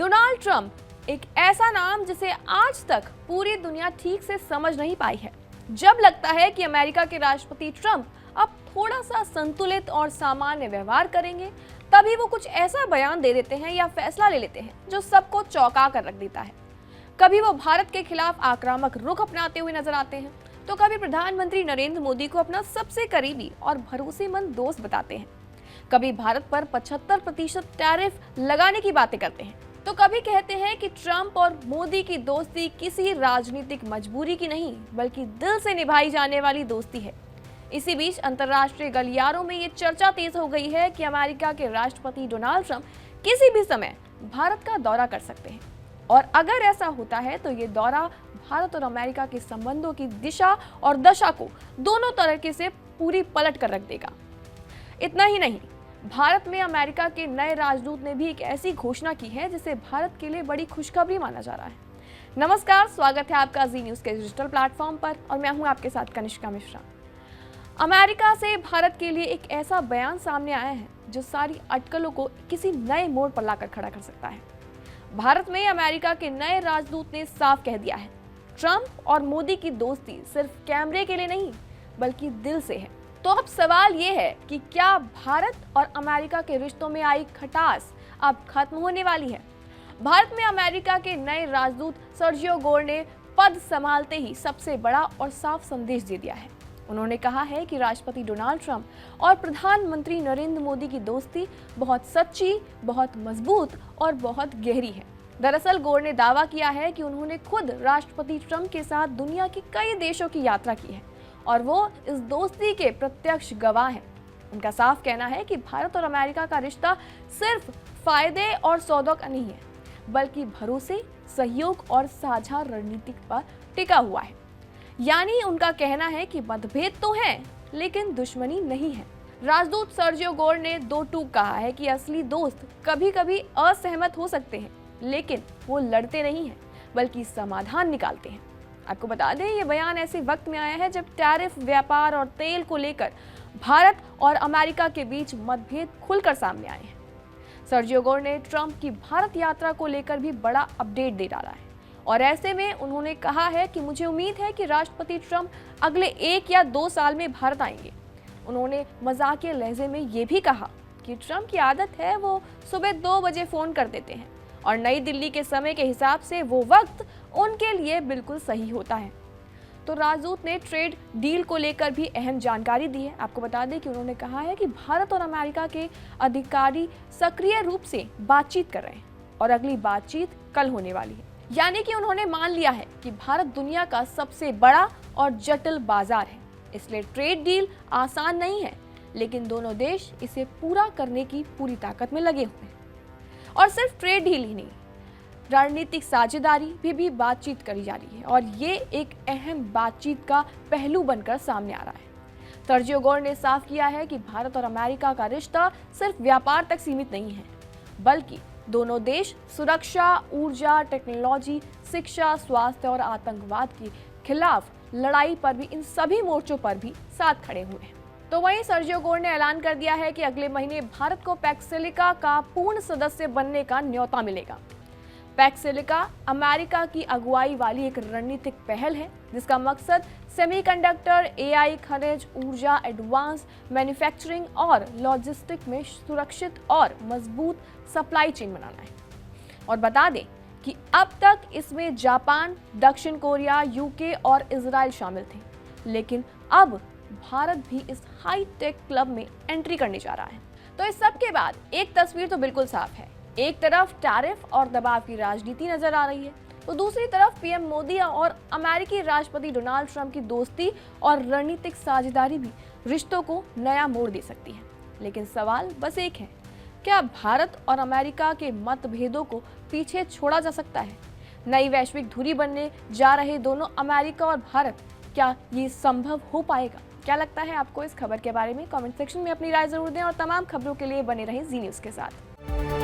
Donald Trump एक ऐसा नाम जिसे आज तक पूरी दुनिया ठीक से समझ नहीं पाई है। जब लगता है कि अमेरिका के राष्ट्रपति ट्रंप अब थोड़ा सा संतुलित और सामान्य व्यवहार करेंगे, तभी वो कुछ ऐसा बयान दे देते हैं या फैसला ले लेते हैं जो सबको चौंका कर रख देता है। कभी वो भारत के खिलाफ आक्रामक रुख अपनाते हुए नजर आते हैं, तो कभी प्रधानमंत्री नरेंद्र मोदी को अपना सबसे करीबी और भरोसेमंद दोस्त बताते हैं। कभी भारत पर 75% टैरिफ लगाने की बातें करते हैं, तो कभी कहते हैं कि ट्रंप और मोदी की दोस्ती किसी राजनीतिक मजबूरी की नहीं, बल्कि दिल से निभाई जाने वाली दोस्ती है। इसी बीच अंतर्राष्ट्रीय गलियारों में ये चर्चा तेज हो गई है कि अमेरिका के राष्ट्रपति डोनाल्ड ट्रंप किसी भी समय भारत का दौरा कर सकते हैं, और अगर ऐसा होता है तो ये दौरा भारत और अमेरिका के संबंधों की दिशा और दशा को दोनों तरीके से पूरी पलट कर रख देगा। इतना ही नहीं, भारत में अमेरिका के नए राजदूत ने भी एक ऐसी घोषणा की है जिसे भारत के लिए बड़ी खुशखबरी माना जा रहा है। नमस्कार, स्वागत है आपका जी न्यूज़ के डिजिटल प्लेटफॉर्म पर और मैं हूं आपके साथ कनिष्का मिश्रा। अमेरिका से भारत के लिए एक ऐसा बयान सामने आया है जो सारी अटकलों को किसी नए मोड़ पर लाकर खड़ा कर सकता है। भारत में अमेरिका के नए राजदूत ने साफ कह दिया है, ट्रंप और मोदी की दोस्ती सिर्फ कैमरे के लिए नहीं बल्कि दिल से है। तो अब सवाल ये है कि क्या भारत और अमेरिका के रिश्तों में आई खटास अब खत्म होने वाली है? भारत में अमेरिका के नए राजदूत सर्जियो गोर ने पद संभालते ही सबसे बड़ा और साफ संदेश दे दिया है। उन्होंने कहा है कि राष्ट्रपति डोनाल्ड ट्रंप और प्रधानमंत्री नरेंद्र मोदी की दोस्ती बहुत सच्ची, बहुत मजबूत और बहुत गहरी है। दरअसल गोर ने दावा किया है कि उन्होंने खुद राष्ट्रपति ट्रंप के साथ दुनिया के कई देशों की यात्रा की है और वो इस दोस्ती के प्रत्यक्ष गवाह हैं। उनका साफ कहना है कि भारत और अमेरिका का रिश्ता सिर्फ फायदे और सौदों का नहीं है, बल्कि भरोसे, सहयोग और साझा रणनीति पर टिका हुआ है। यानी उनका कहना है कि मतभेद तो हैं, लेकिन दुश्मनी नहीं है। राजदूत सर्जियो गोर ने दो टूक कहा है कि असली दोस्त कभी कभी असहमत हो सकते हैं, लेकिन वो लड़ते नहीं हैं, बल्कि समाधान निकालते हैं। आपको बता दें, ये बयान ऐसे वक्त में आया है जब टैरिफ, व्यापार और तेल को लेकर भारत और अमेरिका के बीच मतभेद खुलकर सामने आए हैं। सर्जियो गोर ने ट्रंप की भारत यात्रा को लेकर भी बड़ा अपडेट दे डाला है और ऐसे में उन्होंने कहा है कि मुझे उम्मीद है कि राष्ट्रपति ट्रंप अगले 1 या 2 साल में भारत आएंगे। उन्होंने मजाकिया लहजे में ये भी कहा कि ट्रंप की आदत है वो सुबह 2 बजे फोन कर देते हैं और नई दिल्ली के समय के हिसाब से वो वक्त उनके लिए बिल्कुल सही होता है। तो राजदूत ने ट्रेड डील को लेकर भी अहम जानकारी दी है। आपको बता दें कि उन्होंने कहा है कि भारत और अमेरिका के अधिकारी सक्रिय रूप से बातचीत कर रहे हैं और अगली बातचीत कल होने वाली है। यानी कि उन्होंने मान लिया है कि भारत दुनिया का सबसे बड़ा और जटिल बाजार है, इसलिए ट्रेड डील आसान नहीं है, लेकिन दोनों देश इसे पूरा करने की पूरी ताकत में लगे हुए हैं। और सिर्फ ट्रेड डील ही नहीं, रणनीतिक साझेदारी भी बातचीत करी जा रही है और ये एक अहम बातचीत का पहलू बनकर सामने आ रहा है। सर्जियो गोर ने साफ किया है कि भारत और अमेरिका का रिश्ता सिर्फ व्यापार तक सीमित नहीं है, बल्कि दोनों देश सुरक्षा, ऊर्जा, टेक्नोलॉजी, शिक्षा, स्वास्थ्य और आतंकवाद के खिलाफ लड़ाई पर भी, इन सभी मोर्चों पर भी साथ खड़े हुए हैं। तो वहीं सर्जियो गोर ने ऐलान कर दिया है कि अगले महीने भारत को पैक्सिलिका का पूर्ण सदस्य बनने का न्योता मिलेगा। पैक्सिलिका अमेरिका की अगुवाई वाली एक रणनीतिक पहल है जिसका मकसद सेमीकंडक्टर, एआई, खनिज, ऊर्जा, एडवांस मैन्युफैक्चरिंग और लॉजिस्टिक में सुरक्षित और मजबूत सप्लाई चेन बनाना है। और बता दें कि अब तक इसमें जापान, दक्षिण कोरिया, यूके और इजराइल शामिल थे, लेकिन अब भारत भी इस हाई टेक क्लब में एंट्री करने जा रहा है। तो इस सब के बाद एक तस्वीर तो बिल्कुल साफ है। एक तरफ टैरिफ और दबाव की राजनीति नजर आ रही है, तो दूसरी तरफ पीएम मोदी और अमेरिकी राष्ट्रपति डोनाल्ड ट्रंप की दोस्ती और रणनीतिक साझेदारी भी रिश्तों को नया मोड़ दे सकती है। लेकिन सवाल बस एक है, क्या भारत और अमेरिका के मतभेदों को पीछे छोड़ा जा सकता है? नई वैश्विक धुरी बनने जा रहे दोनों अमेरिका और भारत, क्या ये संभव हो पाएगा? क्या लगता है आपको इस खबर के बारे में? कमेंट सेक्शन में अपनी राय जरूर दें और तमाम खबरों के लिए बने रहें जी न्यूज़ के साथ।